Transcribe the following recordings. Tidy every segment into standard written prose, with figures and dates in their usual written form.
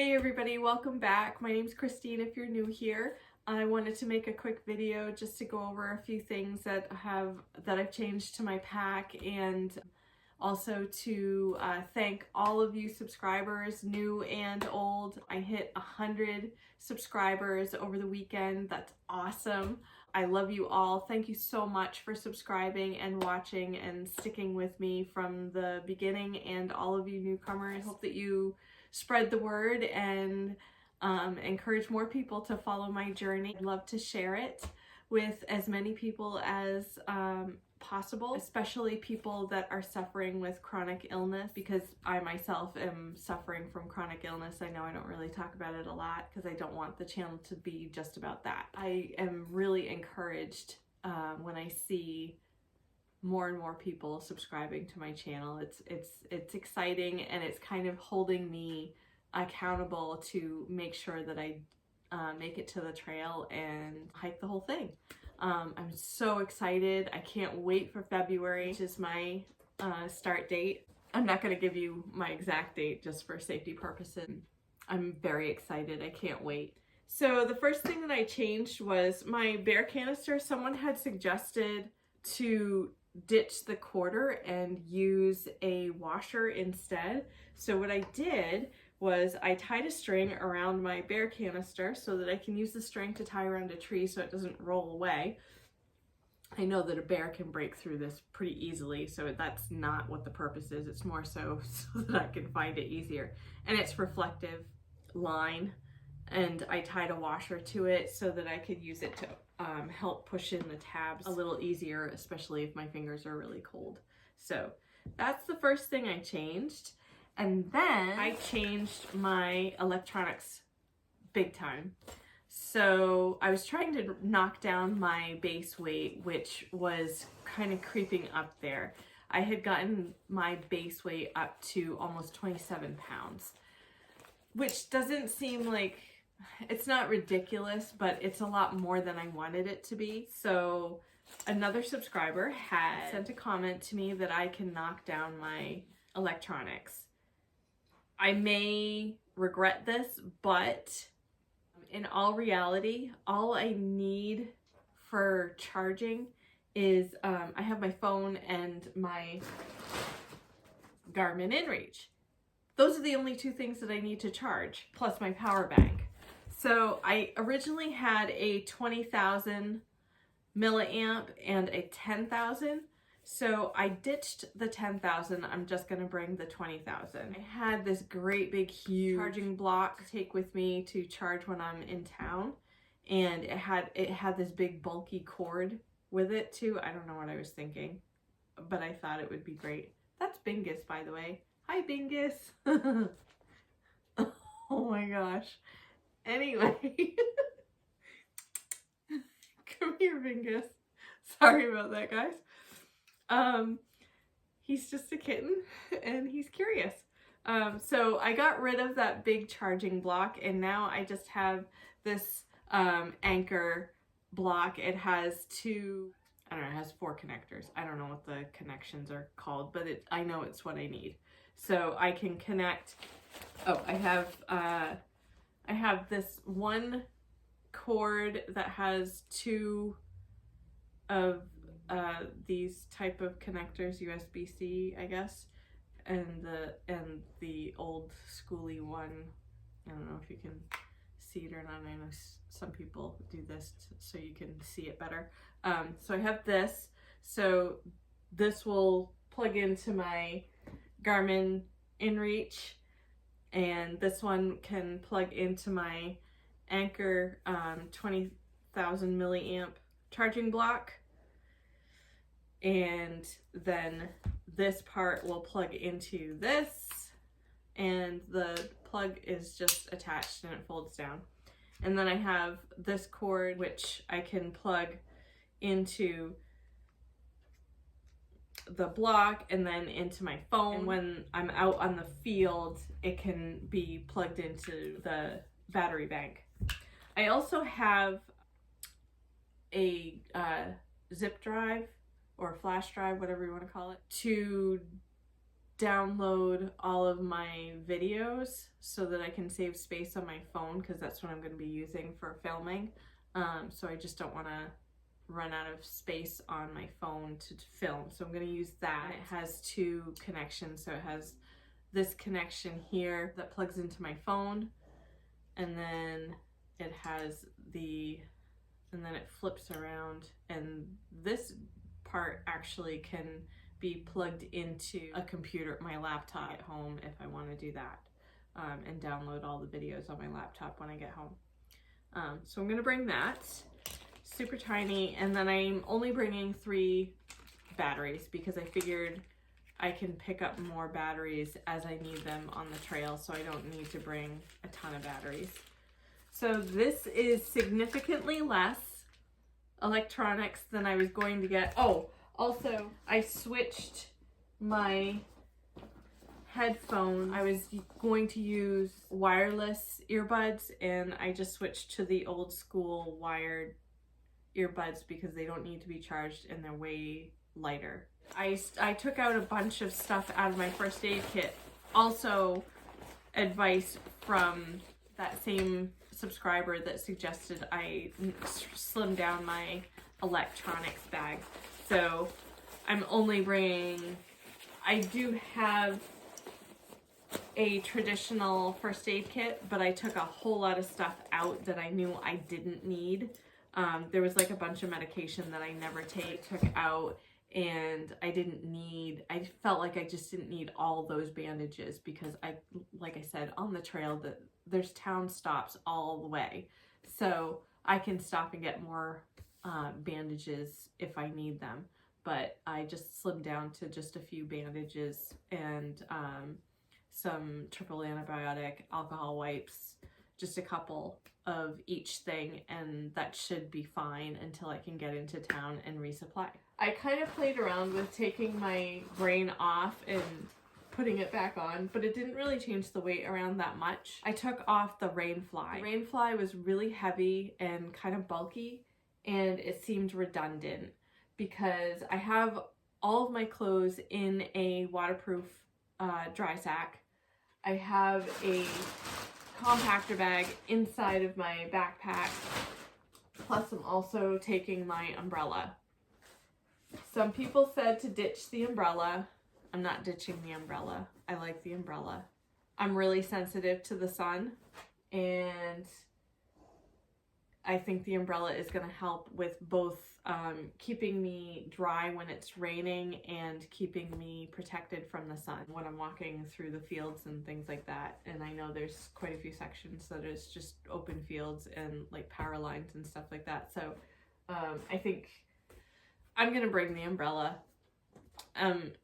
Hey everybody, welcome back. My name's Christine if you're new here. I wanted to make a quick video just to go over a few things that I've changed to my pack, and also to thank all of you subscribers, new and old. I hit 100 subscribers over the weekend. That's awesome. I love you all. Thank you so much for subscribing and watching and sticking with me from the beginning, and all of you newcomers. I hope that you spread the word and encourage more people to follow my journey. I'd love to share it with as many people as possible, especially people that are suffering with chronic illness, because I myself am suffering from chronic illness. I know I don't really talk about it a lot because I don't want the channel to be just about that. I am really encouraged when I see more and more people subscribing to my channel. It's exciting, and it's kind of holding me accountable to make sure that I make it to the trail and hike the whole thing. I'm so excited. I can't wait for February, which is my start date. I'm not going to give you my exact date just for safety purposes. I'm very excited. I can't wait. So the first thing that I changed was my bear canister. Someone had suggested to ditch the quarter and use a washer instead. So what I did was I tied a string around my bear canister so that I can use the string to tie around a tree so it doesn't roll away. I know that a bear can break through this pretty easily, so that's not what the purpose is. It's more so that I can find it easier. And it's reflective line, and I tied a washer to it so that I could use it to help push in the tabs a little easier, especially if my fingers are really cold. So that's the first thing I changed. And then I changed my electronics big time. So I was trying to knock down my base weight, which was kind of creeping up there. I had gotten my base weight up to almost 27 pounds, which doesn't seem like, it's not ridiculous, but it's a lot more than I wanted it to be. So another subscriber had sent a comment to me that I can knock down my electronics. I may regret this, but in all reality, all I need for charging is I have my phone and my Garmin InReach. Those are the only two things that I need to charge, plus my power bank. So I originally had a 20,000 milliamp and a 10,000. So I ditched the 10,000. I'm just going to bring the 20,000. I had this great big huge charging block to take with me to charge when I'm in town. And it had this big bulky cord with it too. I don't know what I was thinking, but I thought it would be great. That's Bingus, by the way. Hi, Bingus. Oh my gosh. Anyway, come here, Bingus. Sorry about that, guys. He's just a kitten and he's curious. So I got rid of that big charging block, and now I just have this Anker block. It has two, I don't know, it has 4 connectors. I don't know what the connections are called, but I know it's what I need. So I can connect, I have this one cord that has 2 of these type of connectors, USB-C, I guess, and the old schooly one. I don't know if you can see it or not. I know some people do this so you can see it better. So I have this. So this will plug into my Garmin InReach, and this one can plug into my Anker 20,000 milliamp charging block. And then this part will plug into this, and the plug is just attached and it folds down. And then I have this cord which I can plug into the block and then into my phone. And when I'm out on the field, it can be plugged into the battery bank. I also have a zip drive or flash drive, whatever you want to call it, to download all of my videos so that I can save space on my phone, because that's what I'm going to be using for filming. So I just don't want to run out of space on my phone to film. So I'm going to use that. It has two connections. So it has this connection here that plugs into my phone, and then it has and then it flips around, and this part actually can be plugged into a computer, my laptop at home, if I want to do that, and download all the videos on my laptop when I get home. So I'm gonna bring that, super tiny, and then I'm only bringing 3 batteries because I figured I can pick up more batteries as I need them on the trail, so I don't need to bring a ton of batteries. So this is significantly less electronics than I was going to get. Oh, also I switched my headphones. I was going to use wireless earbuds, and I just switched to the old school wired earbuds because they don't need to be charged and they're way lighter. I took out a bunch of stuff out of my first aid kit. Also, advice from that same subscriber that suggested I slim down my electronics bag. So I'm only bringing, I do have a traditional first aid kit, but I took a whole lot of stuff out that I knew I didn't need. There was like a bunch of medication that I never took out, and I felt like I just didn't need all those bandages because like I said, on the trail, there's town stops all the way. So I can stop and get more bandages if I need them. But I just slimmed down to just a few bandages and some triple antibiotic, alcohol wipes, just a couple of each thing, and that should be fine until I can get into town and resupply. I kind of played around with taking my brain off and putting it back on, but it didn't really change the weight around that much. I took off the Rainfly. The Rainfly was really heavy and kind of bulky, and it seemed redundant because I have all of my clothes in a waterproof dry sack. I have a compactor bag inside of my backpack, plus I'm also taking my umbrella. Some people said to ditch the umbrella. I'm not ditching the umbrella. I like the umbrella. I'm really sensitive to the sun, and I think the umbrella is going to help with both keeping me dry when it's raining and keeping me protected from the sun when I'm walking through the fields and things like that. And I know there's quite a few sections that is just open fields and like power lines and stuff like that. So I think I'm going to bring the umbrella.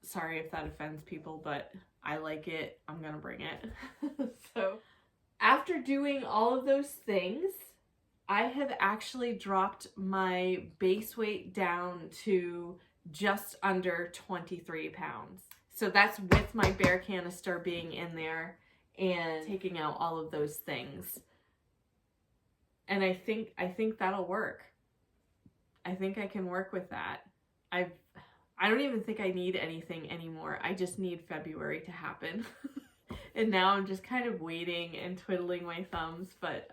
Sorry if that offends people, but I like it. I'm going to bring it. So after doing all of those things, I have actually dropped my base weight down to just under 23 pounds. So that's with my bear canister being in there and taking out all of those things. And I think that'll work. I think I can work with that. I don't even think I need anything anymore. I just need February to happen. And now I'm just kind of waiting and twiddling my thumbs, but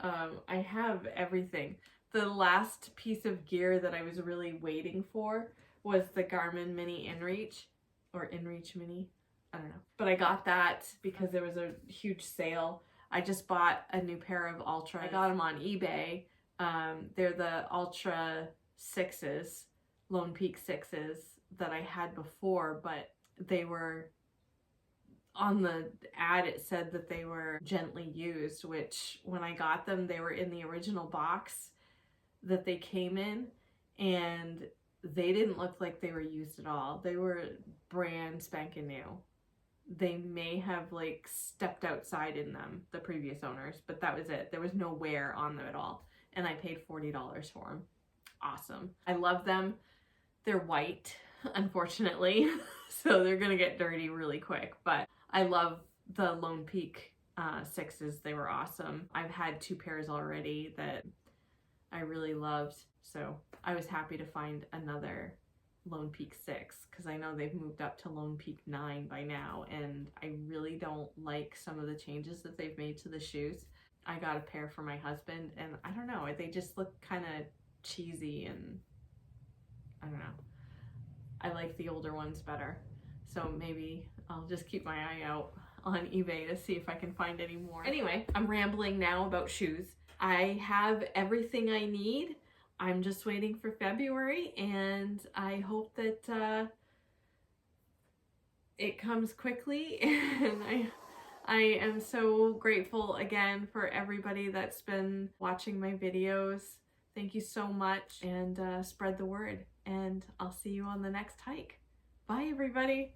I have everything. The last piece of gear that I was really waiting for was the Garmin Mini InReach, or InReach Mini, I don't know. But I got that because there was a huge sale. I just bought a new pair of Ultra. I got them on eBay. They're the Ultra 6s, Lone Peak 6s that I had before, but they were, on the ad it said that they were gently used, which when I got them, they were in the original box that they came in, and they didn't look like they were used at all. They were brand spanking new. They may have like stepped outside in them, the previous owners, but that was it. There was no wear on them at all. And I paid $40 for them. Awesome. I love them. They're white, unfortunately, so they're gonna get dirty really quick, but I love the Lone Peak 6s. They were awesome. I've had 2 pairs already that I really loved, so I was happy to find another Lone Peak 6 because I know they've moved up to Lone Peak 9 by now, and I really don't like some of the changes that they've made to the shoes. I got a pair for my husband, and I don't know, they just look kind of cheesy, and I don't know. I like the older ones better. So maybe I'll just keep my eye out on eBay to see if I can find any more. Anyway, I'm rambling now about shoes. I have everything I need. I'm just waiting for February, and I hope that it comes quickly. And I am so grateful again for everybody that's been watching my videos. Thank you so much, and spread the word. And I'll see you on the next hike. Bye, everybody.